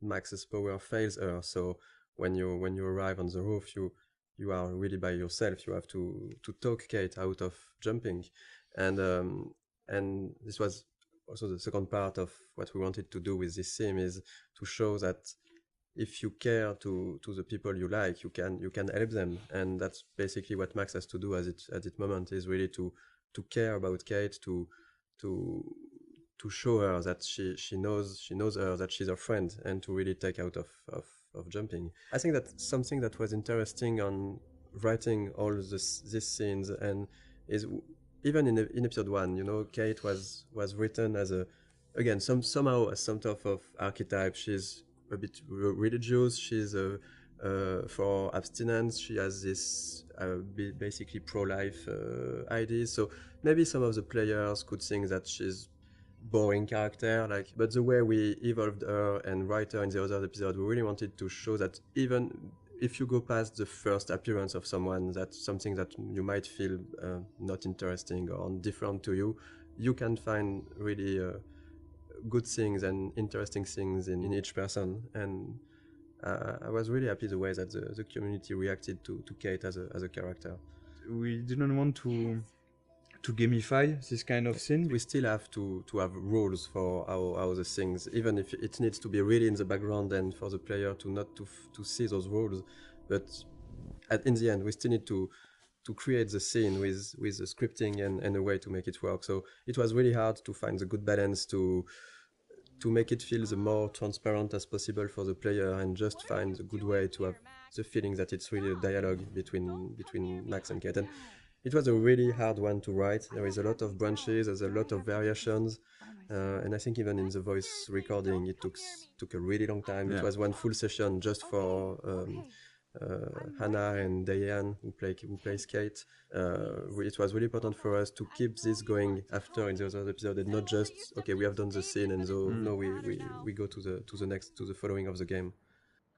Max's power fails her. So when you arrive on the roof, you are really by yourself. You have to talk Kate out of jumping, and this was also the second part of what we wanted to do with this theme, is to show that if you care to the people you like, you can help them, and that's basically what Max has to do at this moment, is really to care about Kate, to show her that she knows her, that she's her friend, and to really take out of jumping. I think that something that was interesting on writing all these scenes and is even in episode 1, you know, Kate was written as somehow as some type of archetype. She's a bit religious. She's for abstinence. She has this basically pro-life ideas. So maybe some of the players could think that she's boring character, but the way we evolved her and write her in the other episode, we really wanted to show that even if you go past the first appearance of someone, that's something that you might feel not interesting or different to you, you can find really good things and interesting things in each person. And I was really happy the way that the community reacted to Kate as a character. We didn't want to gamify this kind of scene. We still have to have rules for how the things, even if it needs to be really in the background and for the player to not to see those rules. But in the end, we still need to create the scene with the scripting and a way to make it work. So it was really hard to find the good balance to make it feel the more transparent as possible for the player, and just find a good way to have the feeling that it's really a dialogue between Max and Kate. And it was a really hard one to write. There is a lot of branches, there's a lot of variations, and I think even in the voice recording it took a really long time. Yeah. It was one full session just for Hannah and Diane, who plays Kate. It was really important for us to keep this going after in the other episode, and not just okay, we have done the scene and so no, we go to the following of the game.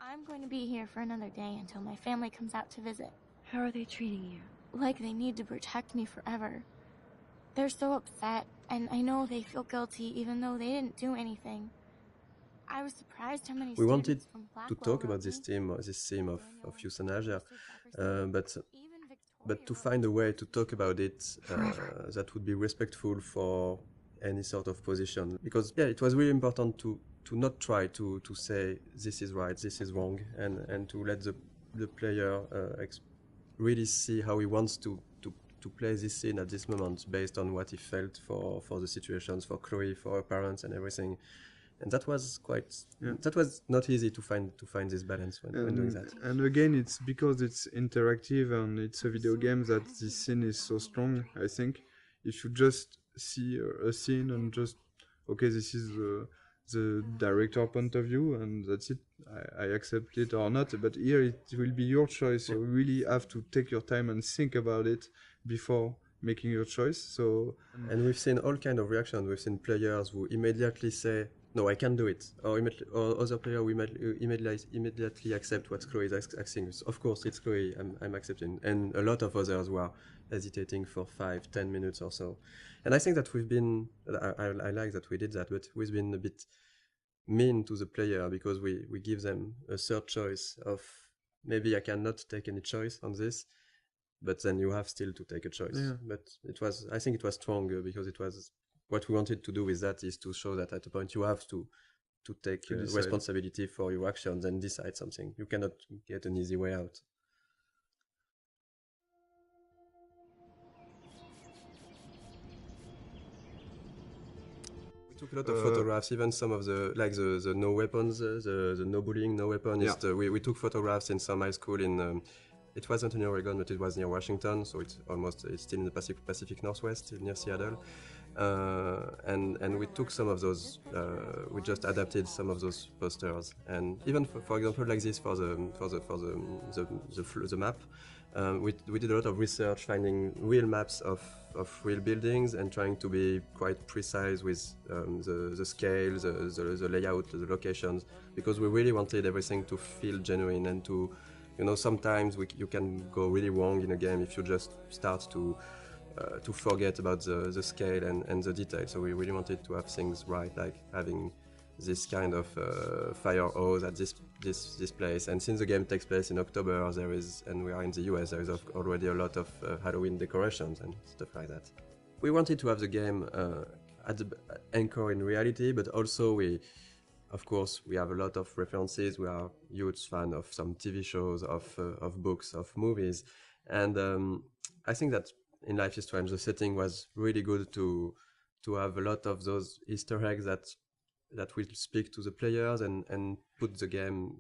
I'm going to be here for another day until my family comes out to visit. How are they treating you? Like they need to protect me forever. They're so upset, and I know they feel guilty even though they didn't do anything. I was surprised how many we wanted from to talk about this theme of euthanasia, but to find a way to talk about it that would be respectful for any sort of position. Because it was really important to not try to say this is right, this is wrong, and to let the player really see how he wants to play this scene at this moment based on what he felt for the situations, for Chloe, for her parents and everything. And that was that was not easy to find this balance when doing that. And again, it's because it's interactive and it's a video game that this scene is so strong. I think if you just see a scene and just okay, this is the director point of view and that's it, I accept it or not. But here it will be your choice. You really have to take your time and think about it before making your choice. So and we've seen all kind of reactions. We've seen players who immediately say, no, I can't do it. Or other player who immediately accept what Chloe is asking. Of course, it's Chloe, I'm accepting. And a lot of others were hesitating for 5-10 minutes or so. And I think that we've been, I like that we did that, but we've been a bit mean to the player because we give them a third choice of maybe I cannot take any choice on this, but then you have still to take a choice. Yeah. But I think it was stronger because it was, what we wanted to do with that is to show that at a point you have to take responsibility for your actions and decide something. You cannot get an easy way out. We took a lot of photographs, even some of the no weapons, the no bullying, no weapon. Yeah. We took photographs in some high school in. It wasn't in Oregon, but it was near Washington, so it's still in the Pacific Northwest, near Seattle. And we took some of those. We just adapted some of those posters, and even for example, like this for the map, we did a lot of research, finding real maps of real buildings and trying to be quite precise with the scale, the layout, the locations, because we really wanted everything to feel genuine and to, sometimes you can go really wrong in a game if you just start to forget about the scale and the detail. So we really wanted to have things right, like having this kind of fire hose at this place. And since the game takes place in October, and we are in the US, there is already a lot of Halloween decorations and stuff like that. We wanted to have the game at the anchor in reality, but also of course, we have a lot of references. We are huge fan of some TV shows, of books, of movies, and I think that in Life is Strange. The setting was really good to have a lot of those Easter eggs that will speak to the players and put the game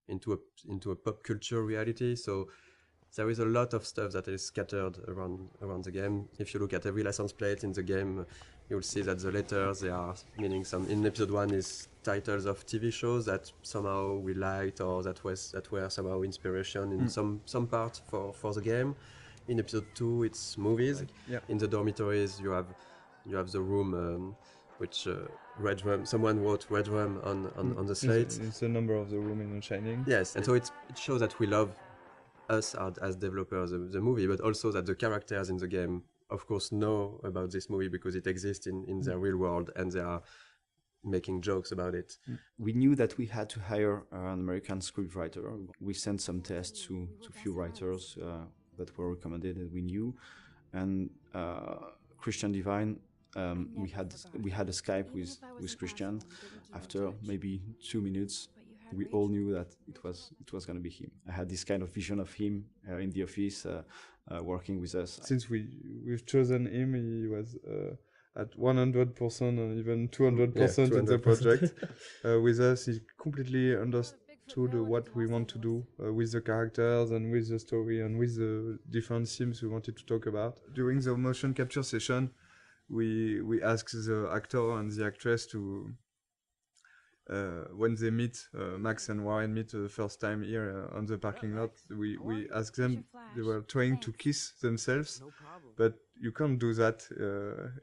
into a pop culture reality. So there is a lot of stuff that is scattered around the game. If you look at every license plate in the game, you'll see that the letters, they are meaning some. In episode 1 is titles of TV shows that somehow we liked or that were somehow inspiration in some part for the game. In episode 2, it's movies. In the dormitories, you have the room which red rum. Someone wrote red rum on the slate. It's the number of the room in Shining. Yes, and so it shows that we love us as developers the movie, but also that the characters in the game, of course, know about this movie because it exists in their real world and they are making jokes about it. We knew that we had to hire an American scriptwriter. We sent some tests to few writers that were recommended and we knew. And Christian Divine, we had a Skype with Christian. After maybe 2 minutes, we all knew that it was going to be him. I had this kind of vision of him in the office working with us. Since we've chosen him, he was at 100% and even 200% in the project. With us, he completely understood what we want to do with the characters and with the story and with the different themes we wanted to talk about. During the motion capture session, we asked the actor and the actress to when they meet, Max and Warren meet the first time here on the parking lot, we asked them, they were trying to kiss themselves, but you can't do that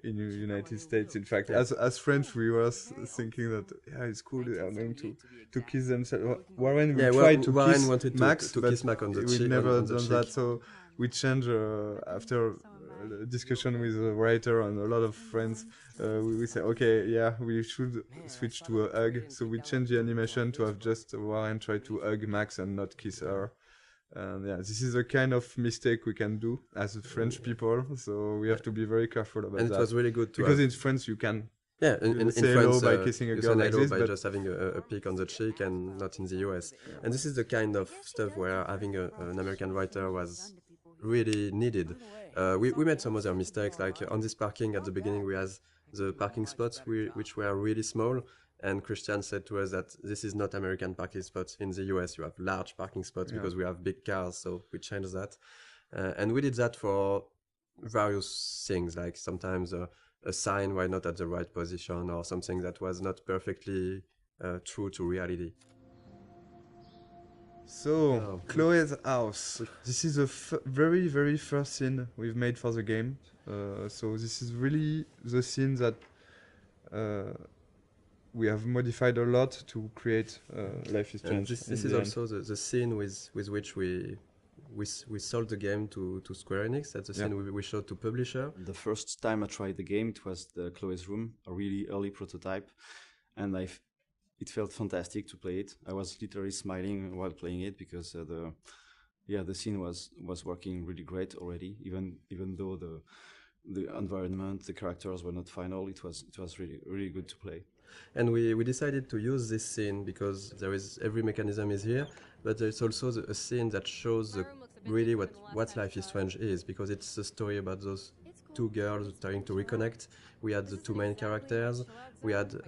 in the United States. In fact, as French, we were thinking that, yeah, it's cool, they are going to kiss themselves. Warren tried to kiss Max, but kiss Max on the we've cheek, never on the done that, so we changed after a discussion with a writer and a lot of friends. We say, okay, yeah, we should switch to a hug. So we changed the animation to have just Warren try to hug Max and not kiss her. And yeah, this is a kind of mistake we can do as French people. So we have to be very careful about that. And it was really good because in France you can. Yeah, in say France, hello by kissing a girl like this, by just having a peek on the cheek, and not in the US. And this is the kind of stuff where having an American writer was really needed. We made some other mistakes, like on this parking at the beginning we had the parking spots which were really small, and Christian said to us that this is not American parking spots. In the US you have large parking spots because we have big cars, so we changed that. And we did that for various things, like sometimes a sign were not at the right position or something that was not perfectly true to reality. So, Chloe's house. This is the very, very first scene we've made for the game. So this is really the scene that we have modified a lot to create Life is Strange. This is also the scene with which we sold the game to Square Enix. That's the scene we showed to publisher. The first time I tried the game, it was the Chloe's room, a really early prototype, and it felt fantastic to play it. I was literally smiling while playing it because the scene was working really great already. Even though the environment, the characters were not final, it was really really good to play. And we decided to use this scene because every mechanism is here, but there's also a scene that shows really what Life is Strange is, because it's a story about those two girls trying to reconnect. We had the two main characters. We had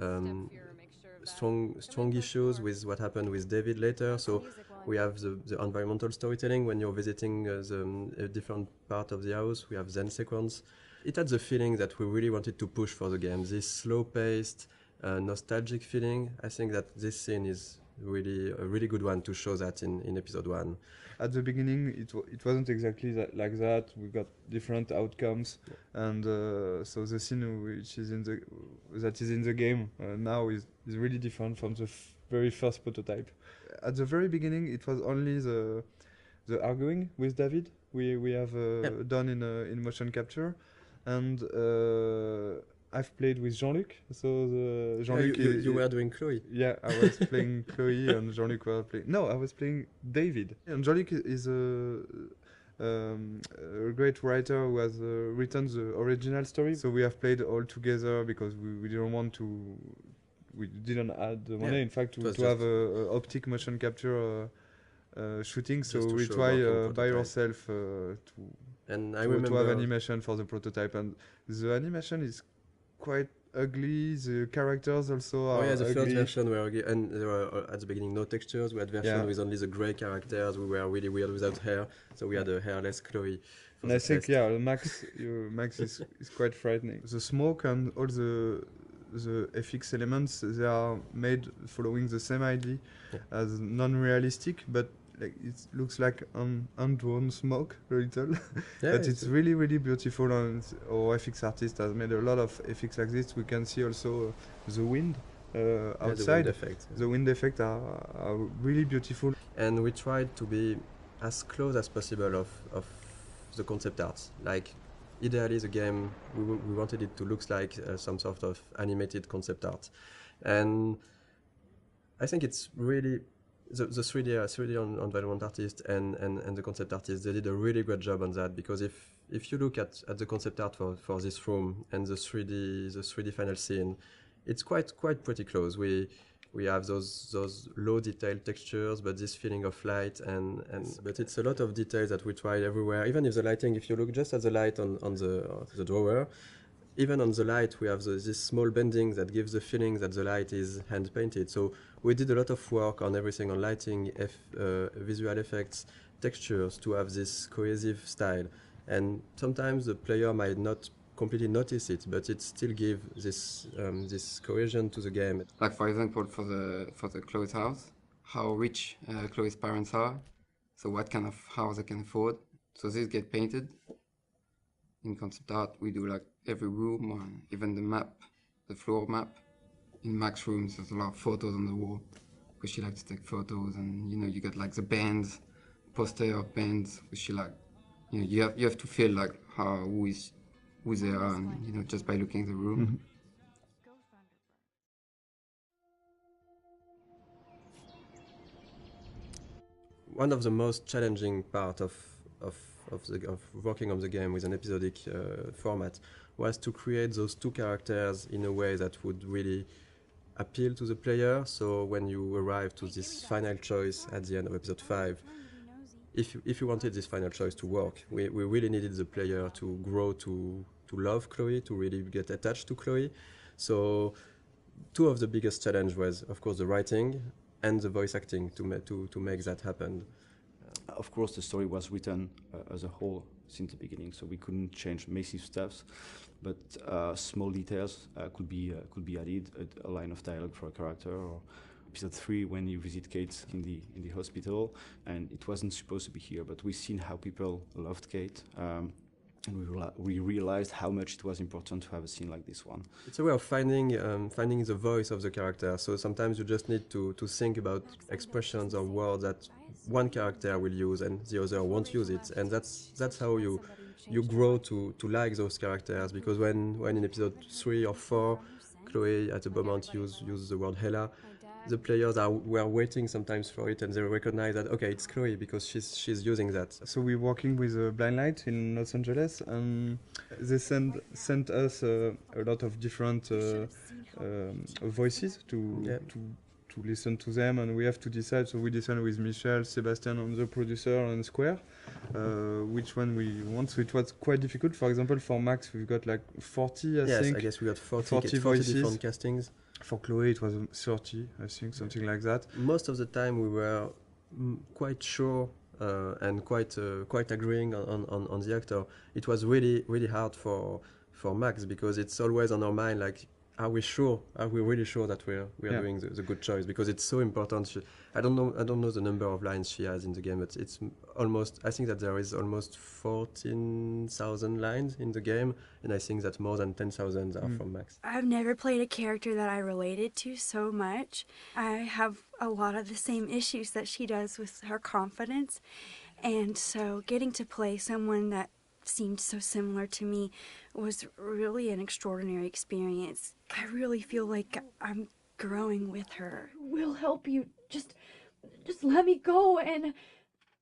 strong issues with what happened with David later. So we have the environmental storytelling when you're visiting a different part of the house. We have Zen sequence. It had the feeling that we really wanted to push for the game. This slow-paced, nostalgic feeling. I think that this scene is really a really good one to show that in episode 1. At the beginning, it wasn't exactly like that. We got different outcomes, and so the scene which is in the game now is really different from the very first prototype. At the very beginning, it was only the arguing with David we have done in motion capture, and I've played with Jean-Luc. So Jean-Luc, you were doing Chloe. Yeah, I was playing Chloe, and Jean-Luc was playing. No, I was playing David. And Jean-Luc is a great writer who has written the original story. So we have played all together because we didn't want to. We didn't add the money. In fact, to have a optic motion capture shooting. So we try by ourselves And I to remember have animation for the prototype, and the animation is quite ugly. The characters also are the ugly. first version were ugly, and there were at the beginning no textures. We had version with only the grey characters. We were really weird without hair, so we had a hairless Chloe. And I think Max is quite frightening. The smoke and all the FX elements, they are made following the same idea as non-realistic, but like it looks like undrawn smoke a little. But it's really, really beautiful, and our FX artist has made a lot of FX like this. We can see also the wind outside. The wind effects are really beautiful. And we tried to be as close as possible of the concept art. Like, ideally the game, we wanted it to look like some sort of animated concept art. And I think it's really the 3D environment artist and the concept artist, they did a really great job on that, because if you look at the concept art for this room and the 3D final scene, it's quite pretty close. We have those low detail textures, but this feeling of light but it's a lot of details that we tried everywhere. Even if the lighting, if you look just at the light on the drawer, even on the light we have this small bending that gives the feeling that the light is hand painted. So we did a lot of work on everything, on lighting, visual effects, textures, to have this cohesive style. And sometimes the player might not completely notice it, but it still gives this cohesion to the game. Like, for example, for the Chloe's house, how rich Chloe's parents are, so what kind of house they can afford. So this get painted. In concept art, we do like every room, or even the map, the floor map. In Max's rooms, there's a lot of photos on the wall, because she likes to take photos, and you get like the bands, poster of bands, which she like. You have to feel like who they are, and, just by looking at the room. Mm-hmm. One of the most challenging part of working on the game with an episodic format was to create those two characters in a way that would really appeal to the player. So when you arrive to this final choice at the end of episode 5, if you wanted this final choice to work, we really needed the player to grow to love Chloe, to really get attached to Chloe. So two of the biggest challenge was, of course, the writing and the voice acting to make that happen. Of course, the story was written as a whole since the beginning, so we couldn't change massive stuff, but small details could be added, a line of dialogue for a character, or episode 3 when you visit Kate in the hospital, and it wasn't supposed to be here, but we've seen how people loved Kate, and we realized how much it was important to have a scene like this one. It's a way of finding the voice of the character. So sometimes you just need to think about expressions or words that one character will use and the other won't use it, and that's how you grow to like those characters. Because when in episode 3 or 4, Chloe at a moment uses the word Hela, the players were waiting sometimes for it, and they recognize that, okay, it's Chloe because she's using that. So we're working with Blind Light in Los Angeles, and they sent us a lot of different voices to listen to them, and we have to decide. So we decided with Michel, Sebastian, and the producer, and Square, which one we want. So it was quite difficult. For example, for Max, we've got like 40, I think. Yes, I guess we got 40 voices. Different castings. For Chloe, it was 30, I think, something like that. Most of the time, we were quite sure and quite agreeing on the actor. It was really, really hard for Max, because it's always on our mind, like, are we really sure that we're doing the good choice? Because it's so important. I don't know the number of lines she has in the game, but it's almost, I think that there is almost 14,000 lines in the game, and I think that more than 10,000 are from Max. I've never played a character that I related to so much. I have a lot of the same issues that she does with her confidence, and so getting to play someone that seemed so similar to me was really an extraordinary experience. I really feel like I'm growing with her. We'll help you. Just let me go. And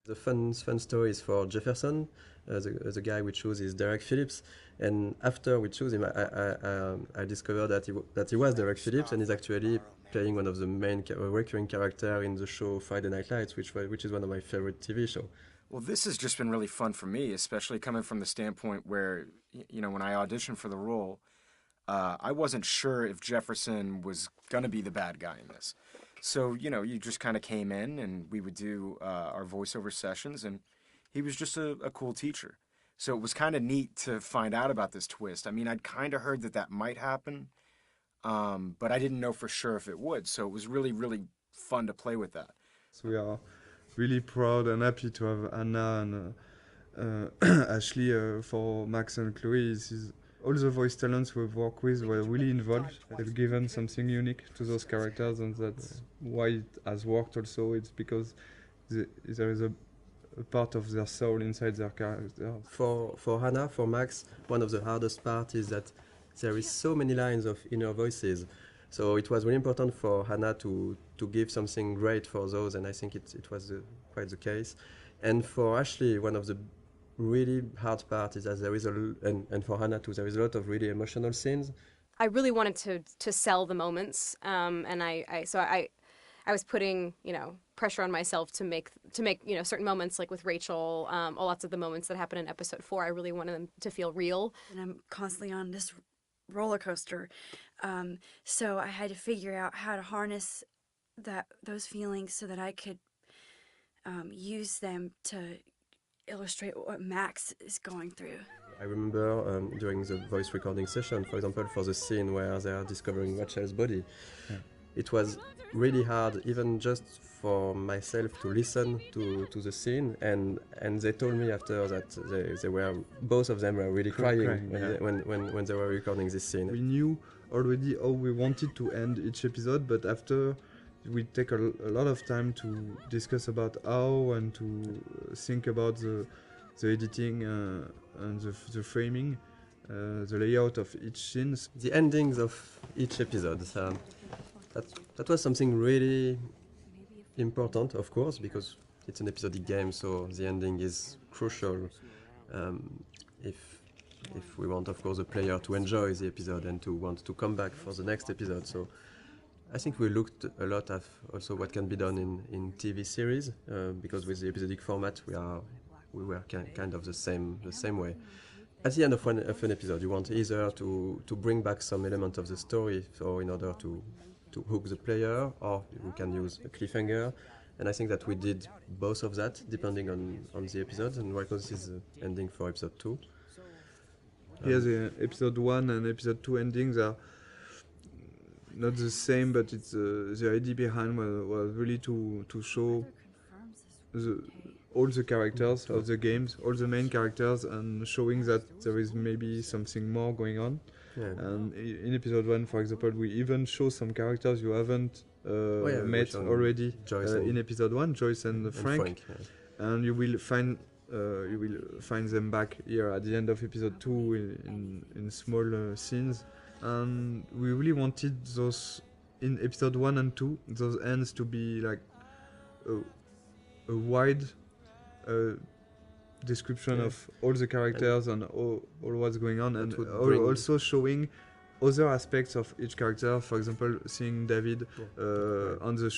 the fun story is for Jefferson. The guy we chose is Derek Phillips, and after we chose him, I discovered that he was Derek Phillips, and he's actually playing one of the main recurring characters in the show Friday Night Lights, which is one of my favorite TV shows. Well, this has just been really fun for me, especially coming from the standpoint where, when I auditioned for the role, I wasn't sure if Jefferson was going to be the bad guy in this. So, you just kind of came in and we would do our voiceover sessions, and he was just a cool teacher. So it was kind of neat to find out about this twist. I mean, I'd kind of heard that might happen, but I didn't know for sure if it would. So it was really, really fun to play with that. So we are really proud and happy to have Anna and Ashley for Max and Chloe. All the voice talents we've worked with were really involved. They've given something unique to those characters, and that's why it has worked also. It's because there is a part of their soul inside their character. For Hannah, for Max, one of the hardest parts is that there is so many lines of inner voices. So it was really important for Hannah to give something great for those, and I think it was quite the case. And for Ashley, one of the really hard part is that there is and for Hannah too, there is a lot of really emotional scenes. I really wanted to sell the moments, and I was putting pressure on myself to make certain moments, like with Rachel, lots of the moments that happen in episode 4. I really wanted them to feel real. And I'm constantly on this roller coaster, so I had to figure out how to harness those feelings so that I could use them to illustrate what Max is going through. I remember during the voice recording session, for example, for the scene where they are discovering Rachel's body, it was really hard, even just for myself, to listen to the scene, and they told me after that they were, both of them were really crying when they were recording this scene. We knew already how we wanted to end each episode, but after we take a lot of time to discuss about how and to think about the editing and the framing, the layout of each scene. The endings of each episode. That was something really important, of course, because it's an episodic game, so the ending is crucial if we want, of course, the player to enjoy the episode and to want to come back for the next episode. So I think we looked a lot at also what can be done in TV series, because with the episodic format we were kind of the same way. At the end of an episode, you want either to bring back some element of the story, so in order to hook the player, or we can use a cliffhanger. And I think that we did both of that, depending on the episode. And right now this is the ending for episode 2. The episode 1 and episode 2 endings are not the same, but it's the idea behind was really to show all the characters of the games, all the main characters, and showing that there is maybe something more going on. And in episode 1, for example, we even show some characters you haven't met already in episode 1, Joyce and Frank. And you will find them back here at the end of episode 2 in small scenes. And we really wanted those in episode 1 and 2, those ends to be like a wide description of all the characters and all what's going on, and also showing other aspects of each character. For example, seeing David on the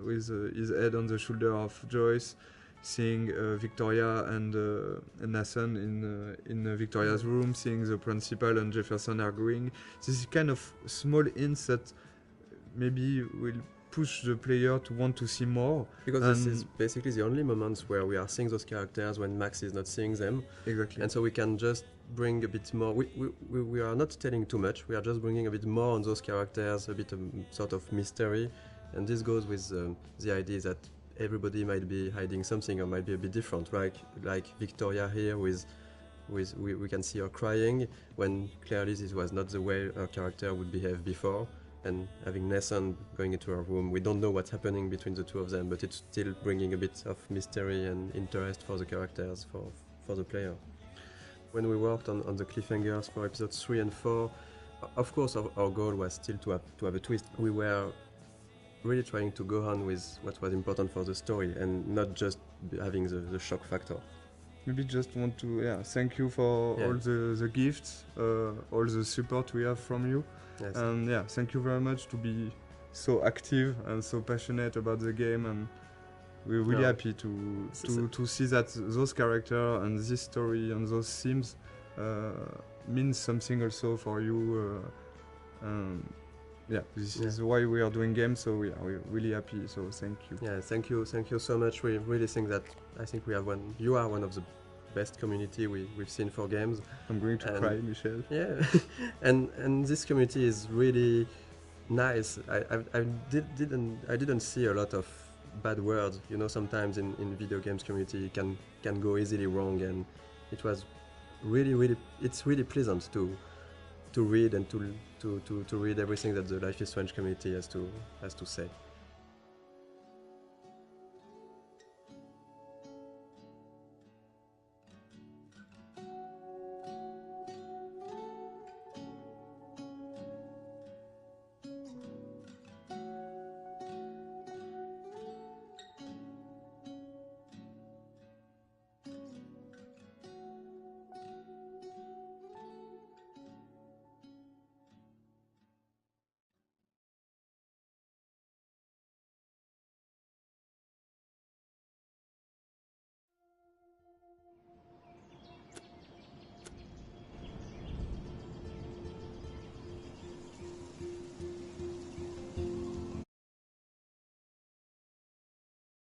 with his head on the shoulder of Joyce, seeing Victoria and Nathan in Victoria's room, seeing the principal and Jefferson arguing. This is kind of small hints that maybe will push the player to want to see more. Because this is basically the only moments where we are seeing those characters when Max is not seeing them. Exactly. And so we can just bring a bit more. We are not telling too much. We are just bringing a bit more on those characters, a bit of sort of mystery. And this goes with the idea that everybody might be hiding something or might be a bit different. Like Victoria here we can see her crying when clearly this was not the way her character would behave before. And having Nathan going into her room, we don't know what's happening between the two of them, but it's still bringing a bit of mystery and interest for the characters, for the player. When we worked on the cliffhangers for episodes 3 and 4, of course our goal was still to have a twist. We were really trying to go on with what was important for the story and not just having the shock factor. Maybe just want to thank you for all the gifts, all the support we have from you. Yes. And thank you very much to be so active and so passionate about the game, and we're really happy to see that those characters and this story and those themes means something also for you. This is why we are doing games. So we're really happy. So thank you. Yeah, thank you so much. We really think that we have you are one of the best community we've seen for games. I'm going to cry, Michel. Yeah, and this community is really nice. I didn't see a lot of bad words. You know, sometimes in video games community can go easily wrong, and it was it's really pleasant to read and to read everything that the Life is Strange community has to say.